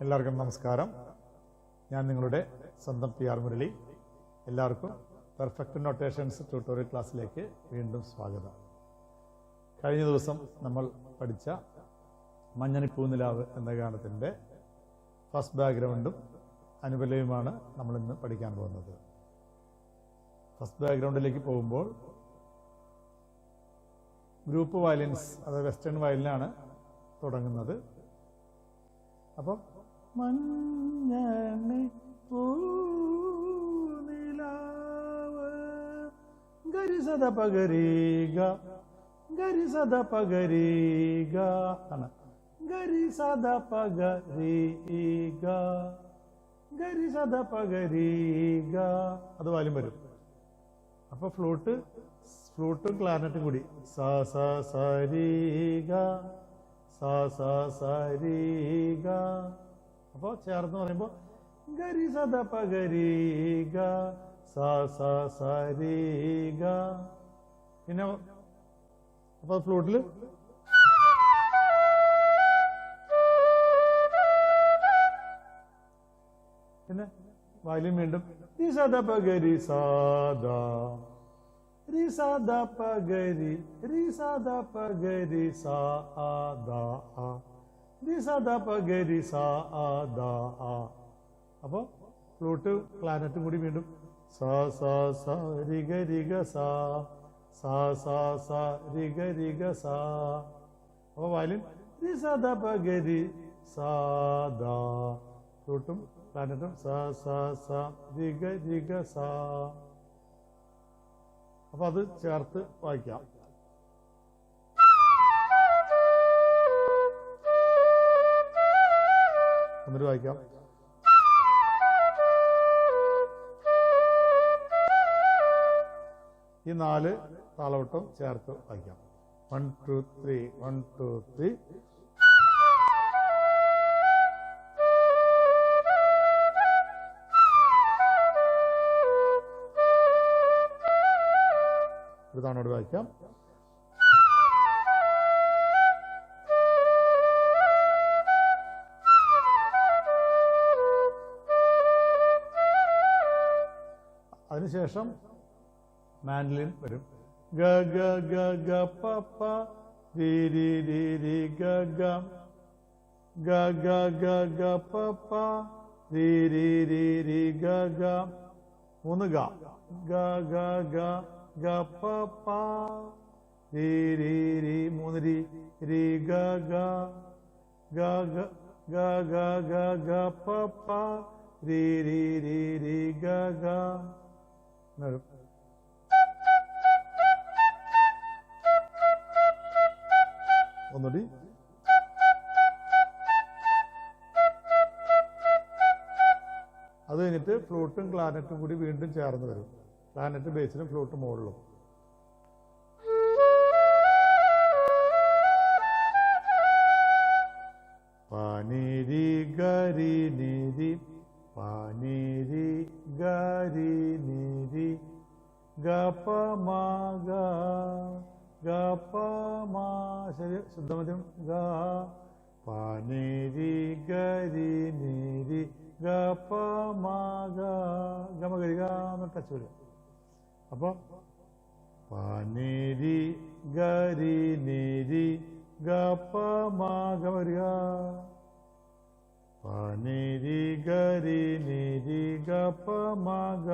എല്ലാവർക്കും നമസ്കാരം. ഞാൻ നിങ്ങളുടെ സ്വന്തം PR മുരളി. എല്ലാവർക്കും പെർഫെക്റ്റ് നൊട്ടേഷൻസ് ട്യൂട്ടോറിയൽ ക്ലാസ്സിലേക്ക് വീണ്ടും സ്വാഗതം. കഴിഞ്ഞ ദിവസം നമ്മൾ പഠിച്ച മഞ്ഞണിപ്പൂനിലാവ് എന്ന ഗാനത്തിൻ്റെ ഫസ്റ്റ് ബാക്ക്ഗ്രൗണ്ടും അനുപല്ലവിയുമാണ് നമ്മളിന്ന് പഠിക്കാൻ പോകുന്നത്. ഫസ്റ്റ് ബാക്ക്ഗ്രൗണ്ടിലേക്ക് പോകുമ്പോൾ ഗ്രൂപ്പ് വയലിൻസ്, അതായത് വെസ്റ്റേൺ വയലിനാണ് തുടങ്ങുന്നത്. അപ്പം മഞ്ഞണി പൂനിലാവ് ഗരിസദ പഗരീഗ ഗരിസദ പഗരീഗ ആണ്. ഗരിസദ പഗരീഗ ഗരിസദ പഗരീഗ അത് വാല്യം വരും. അപ്പൊ ഫ്ലൂട്ടും ക്ലാരിനെറ്റും കൂടി സ സ സരീഗ സ സ സരീഗ. അപ്പോൾ ചേർന്ന് പറയുമ്പോൾ ഗരിസദ പഗരീഗ സ സ സരീഗ. പിന്നെ അപ്പോൾ ഫ്ലൂട്ടിൽ പിന്നെ വാല്യം വീണ്ടും റിസദ പഗരി സാദാ റിസദ പഗരി റിസദ പഗരി സാദാ റിസദ പഗരി സാദാ. അപ്പോൾ ഫ്ലൂട്ട് ക്ലാരിനെറ്റും കൂടി വീണ്ടും സ സ സ രിഗ രിഗ സ സ സ സ രിഗ രിഗ സ. അപ്പോൾ വാല്യം റിസദ പഗരി സാദാ. ഫ്ലൂട്ടും ക്ലാരിനെറ്റും സ സ സ രിഗ രിഗ സ. അപ്പൊ അത് ചേർത്ത് വായിക്കാം. എന്നിട്ട് വായിക്കാം. ഈ 4 താളവട്ടം ചേർത്ത് വായിക്കാം. 1 2 3 1 2 3. ഒരു തവണ വായിക്കാം. അതിനുശേഷം മാൻഡലിൻ വരും. ഗ ഗ ഗ ഗ പ പ രി രി രി രി ഗ ഗ ഗ ഗ ഗ ഗ പ പ രി രി രി രി ഗ ഗ. 3 ഗ ഗ ഗ ഗ ഗ പ പ രി രി രി 3 രി രി ഗ ഗ ഗ ഗ ഗ ഗ ഗ ഗ പ പ രി രി രി രി ഗ ഗ. ഒന്നുകൂടി. അത് കഴിഞ്ഞിട്ട് ഫ്ലൂട്ടും ക്ലാരിനെറ്റും കൂടി വീണ്ടും ചേർന്ന് വരും. ക്ലാരിനെറ്റ് ബേസിലും ഫ്ലൂട്ട് മുകളിലും. പനിരി ഗരി നിരി പനിരി ഗരി നിരി ഗ പ മ ഗ ഗ പ മ. ശരി, ശുദ്ധമധ്യം ഗ പനിരി ഗരി നിരി ഗ പ മ ഗ ഗമ ഗരി ഗ എന്ന് ടച്ച് വരും. അപ്പൊ പനിരി ഗരി നിരി ഗ പ മ ഗ വരിക. പനിരി ഗരി നിരി ഗ പ മ ഗ.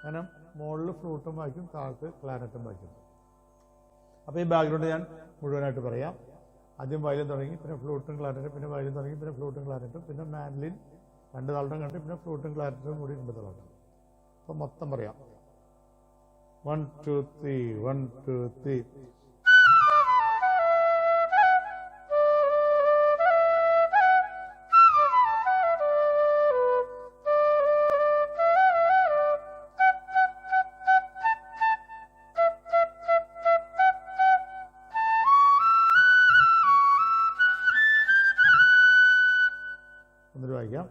അങ്ങനെ മുകളിൽ ഫ്ലൂട്ടും വായിക്കും, താഴത്ത് ക്ലാരിനെറ്റും വായിക്കും. അപ്പോൾ ഈ ബാക്ക്ഗ്രൗണ്ട് ഞാൻ മുഴുവനായിട്ട് പറയാം. ആദ്യം വയലിൻ തുടങ്ങി, പിന്നെ ഫ്ലൂട്ടും ക്ലാരിനെറ്റും, പിന്നെ വയലിൻ തുടങ്ങി, പിന്നെ ഫ്ലൂട്ടും ക്ലാരിനെറ്റും, പിന്നെ മാൻഡലിൻ 2 താളട്ടം കണ്ടു, പിന്നെ ഫ്ലൂട്ടും ക്ലാരിനെറ്റും കൂടി 2 താളട്ടം. അപ്പോൾ മൊത്തം പറയാം. 1 2 3 1 2 3. എന്നിട്ട് വായിക്കാം.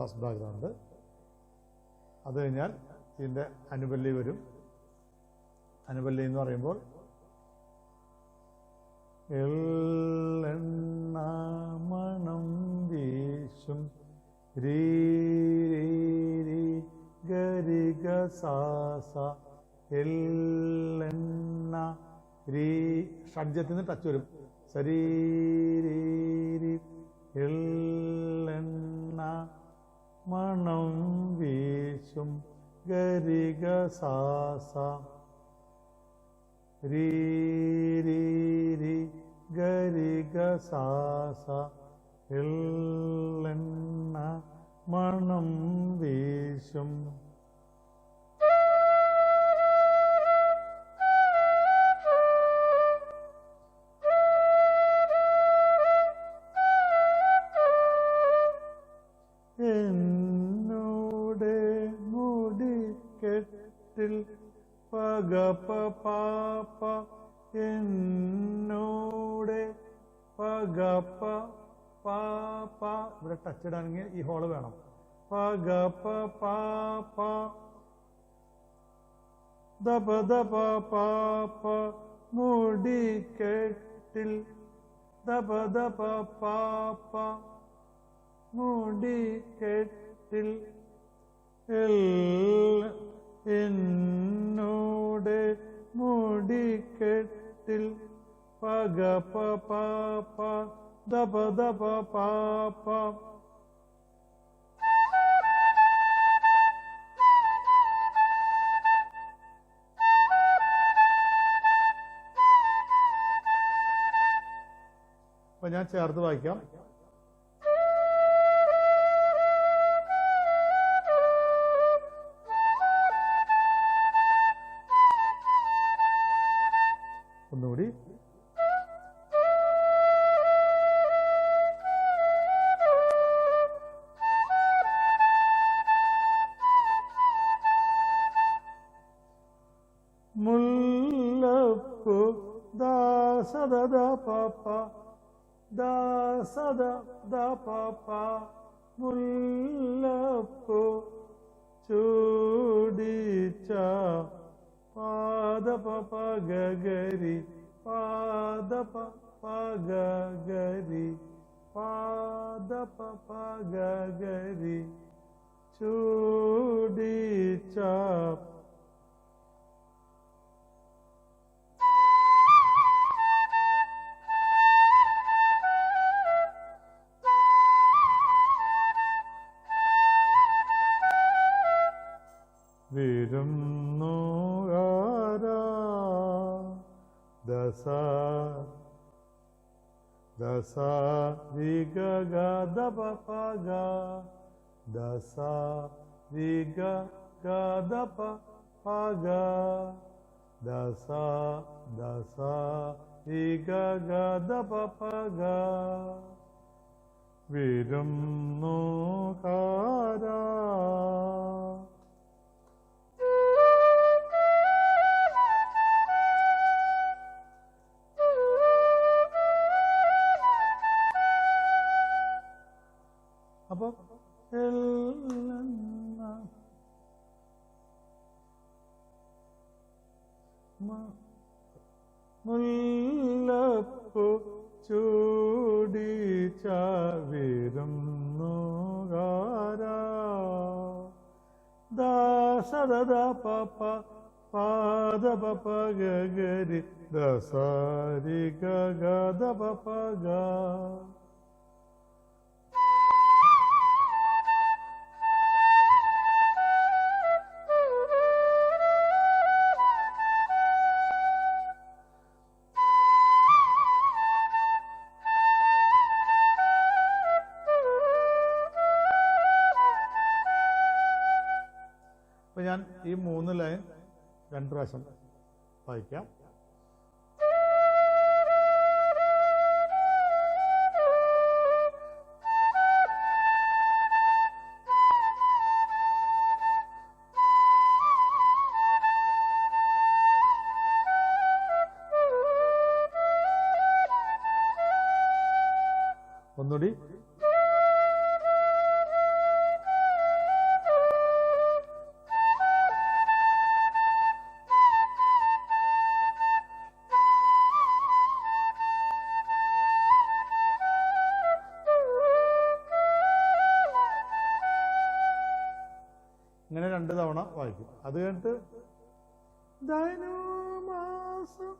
First background. അത് കഴിഞ്ഞാൽ ഇതിൻ്റെ അനുപല്ലി വരും. അനുപല്ലി എന്ന് പറയുമ്പോൾ എള്ളെണ്ണ മണം വീശും രീ ഗരി ഗ സാ സ എള്ളെണ്ണ രീ ഷഡ്ജത്തിന് ടച്ച് വരും. ശരീരീ എള്ളെണ്ണ മണം വീശും ഗരി ഗ സാ സ രീ ഗരി ഗ സാ സ എള്ളെണ്ണ മണം വീശും. എന്നോടെ മുടിക്കെട്ടിൽ പഗ പാപ്പ എന്നോടെ പഗ പാപ്പ. ഇവിടെ ടച്ച് ഇടാണെങ്കിൽ ഈ ഹോള് വേണം. പഗ പാപ്പ ദപ ദപ പാപ്പ മുടിക്കെട്ടിൽ ദപ ദപ പാപ്പ മുടിക്കെട്ടിൽ എന്നോടെ മുടിക്കെട്ടിൽ പഗ പാപ്പ ദപ ദപ പാപ്പ. അപ്പൊ ഞാൻ ചേർത്ത് വായിക്കാം. ഒന്നുകൂടി. മുല്ലപ്പൂ ദാസദ പാപ്പ ദാസദ പാപ്പ മുല്ലപ്പൂ ചൂടിച്ച പാദപ പഗരി പാദപ പഗരി പാദപ പഗരി ചൂടിച്ച വിരുന്നുകാരാ ദസ ദസ വിഗ ഗദപ പഗ ദസ വിഗ ഗദപ പഗ ദസ ദസ വിഗ ഗദപ പഗ വിരുന്നുകാരാ. അപ്പൊ മുല്ലപ്പൂ ചൂടിച്ച വിരുന്നുകാരാ ദാസദ പാപ്പ പാദപ പഗരി ദസാരി ഗദപ പഗ. അപ്പൊ ഞാൻ ഈ 3 ലൈൻ 2 പ്രാവശ്യം വായിക്കാം. ഒന്നുകൂടി. 2 തവണ വായിക്കും. അത് കഴിഞ്ഞിട്ട് ധനുമാസം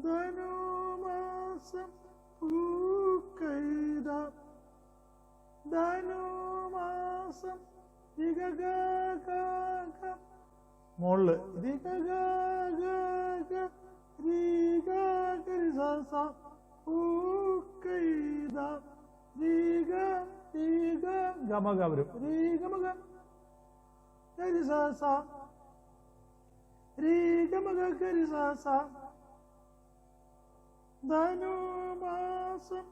ധനുമാസം പൂക്കൈത ധനുമാസം മോള് ഗമക വരും. ധനുമാസം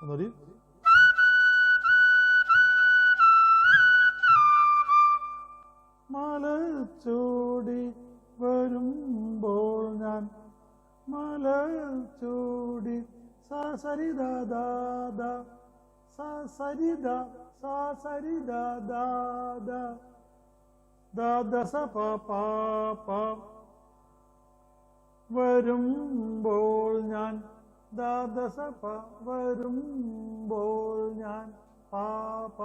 ഒന്നുകൂടി. മലച്ചൂടി വരുമ്പോൾ ഞാൻ മലച്ചൂടി സരിദാദ സരിദ സരിദാദ ദാദസ പാപ വരുമ്പോൾ ഞാൻ ദാദസ വരുമ്പോൾ ഞാൻ പാപ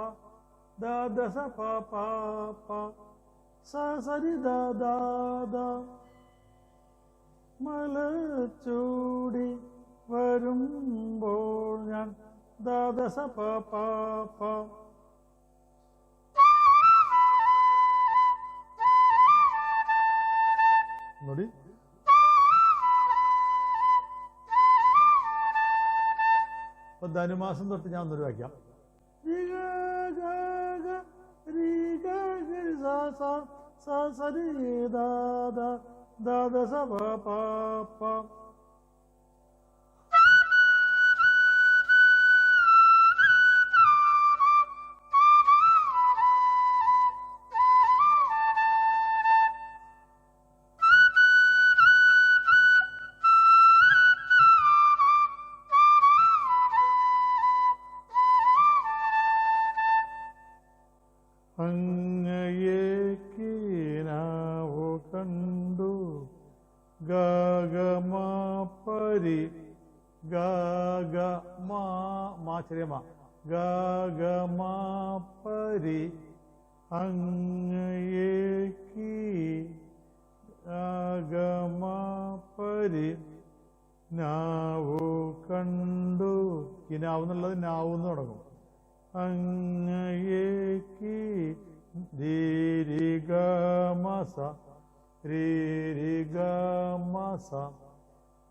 ദാദസ പാപ സരിദാദ മലച്ചൂടി വരുമ്പോൾ ഞാൻ ദാദസ പാപ നോടി. അപ്പൊ ധനുമാസം തൊട്ട് ഞാൻ ഒന്നൊരു വായിക്കാം. ദാദസ പാപ അങ്ങയെ കീനാവു കണ്ടു ഗാഗമാപരി ചെറിയ ഗാഗമാപരി അങ്ങയെ ഗാഗമാപരി നാവു കണ്ടു. കിനാവെന്നുള്ളത് നാവെന്ന് തുടങ്ങും. അങ്ങയേക്ക് രീരിഗമസ രീരിഗമസ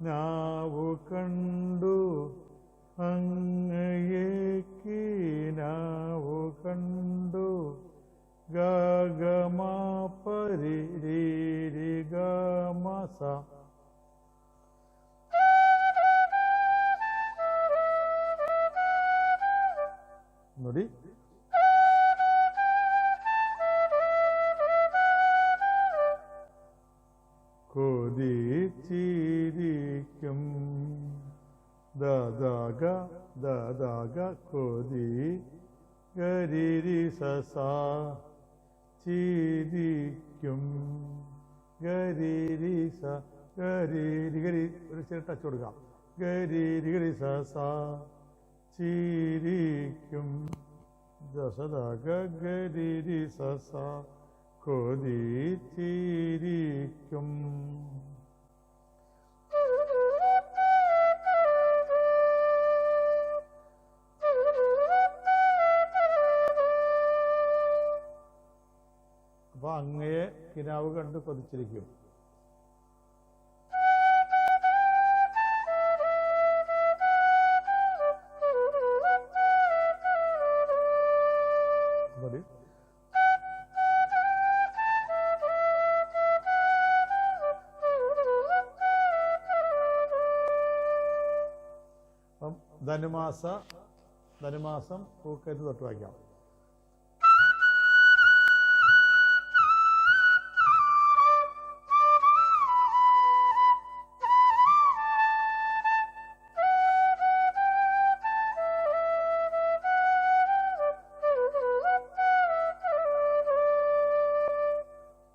നാവു കണ്ടു. അങ്ങയേക്ക് നാവു കണ്ടു. ഗഗമാപരി രീരിഗമസ നോടി. കൊതിച്ചിരിക്കും ദദാഗ ദദാഗ കൊതി ഗരിരി സസ ചിരിക്കും ഗരിരി സ ഗരിരി ഗരി ഒരു ചെറിയ ടച്ച് കൊടുക്കാം. ഗരിരി ഗരി സസ ചിരിക്കും ദശദാഗ ഗരിരി സസ കൊതിച്ചിരിക്കും. അപ്പൊ അങ്ങയെ കിനാവ് കണ്ട് കൊതിച്ചിരിക്കും. ധനുമാസം പൂക്കരുത്ത് തൊട്ട് വായിക്കാം.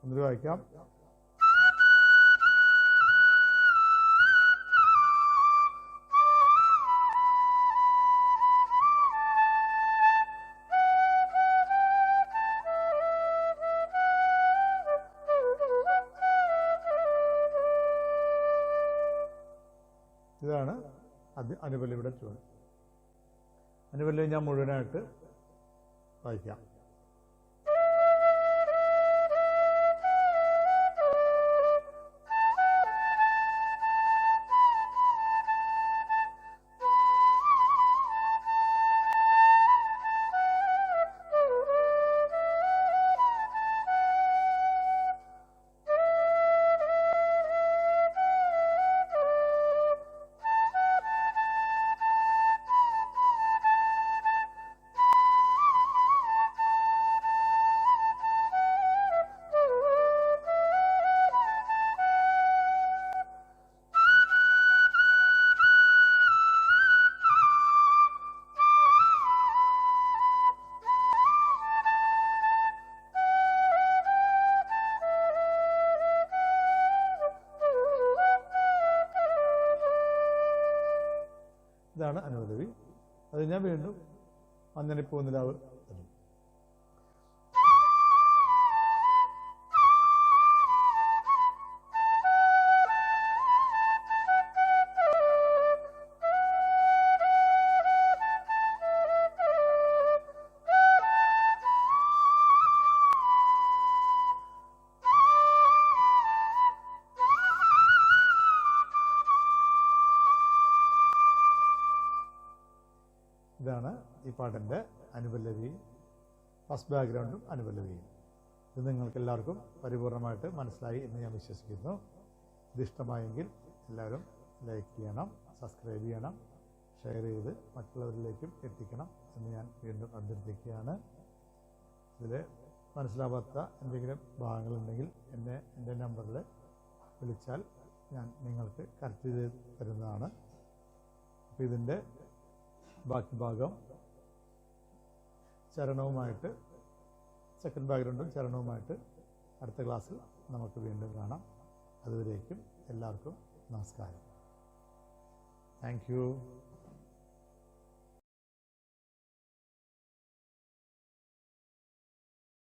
ഒന്നുകൂടി വായിക്കാം. ഇതാണ് അനുപല്ലവിയുടെ ട്യൂൺ. അനുപല്ലവി ഞാൻ മുഴുവനായിട്ട് വായിക്കാം. ഇതാണ് അനുപല്ലവി. അത് ഞാൻ വീണ്ടും മഞ്ഞണിപ്പൂനിലാവ് തരും. ഇതാണ് ഈ പാട്ടിൻ്റെ അനുപല്ലവിയും ഫസ്റ്റ് ബാക്ക്ഗ്രൗണ്ടും അനുപല്ലവിയും. ഇത് നിങ്ങൾക്ക് എല്ലാവർക്കും പരിപൂർണമായിട്ട് മനസ്സിലായി എന്ന് ഞാൻ വിശ്വസിക്കുന്നു. ഇതിഷ്ടമായെങ്കിൽ എല്ലാവരും ലൈക്ക് ചെയ്യണം, സബ്സ്ക്രൈബ് ചെയ്യണം, ഷെയർ ചെയ്ത് മറ്റുള്ളവരിലേക്കും എത്തിക്കണം എന്ന് ഞാൻ വീണ്ടും അഭ്യർത്ഥിക്കുകയാണ്. ഇതിൽ മനസ്സിലാവാത്ത എന്തെങ്കിലും ഭാഗങ്ങളുണ്ടെങ്കിൽ എൻ്റെ നമ്പറിൽ വിളിച്ചാൽ ഞാൻ നിങ്ങൾക്ക് കറക്റ്റ് ചെയ്ത് തരുന്നതാണ്. അപ്പോൾ ഇതിൻ്റെ ബാക്കി ഭാഗം ചരണവുമായിട്ട്, സെക്കൻഡ് ബാക്ക്ഗ്രൗണ്ടും ചരണവുമായിട്ട് അടുത്ത ക്ലാസ്സിൽ നമുക്ക് വീണ്ടും കാണാം. അതുവരേക്കും എല്ലാവർക്കും നമസ്കാരം. Thank you.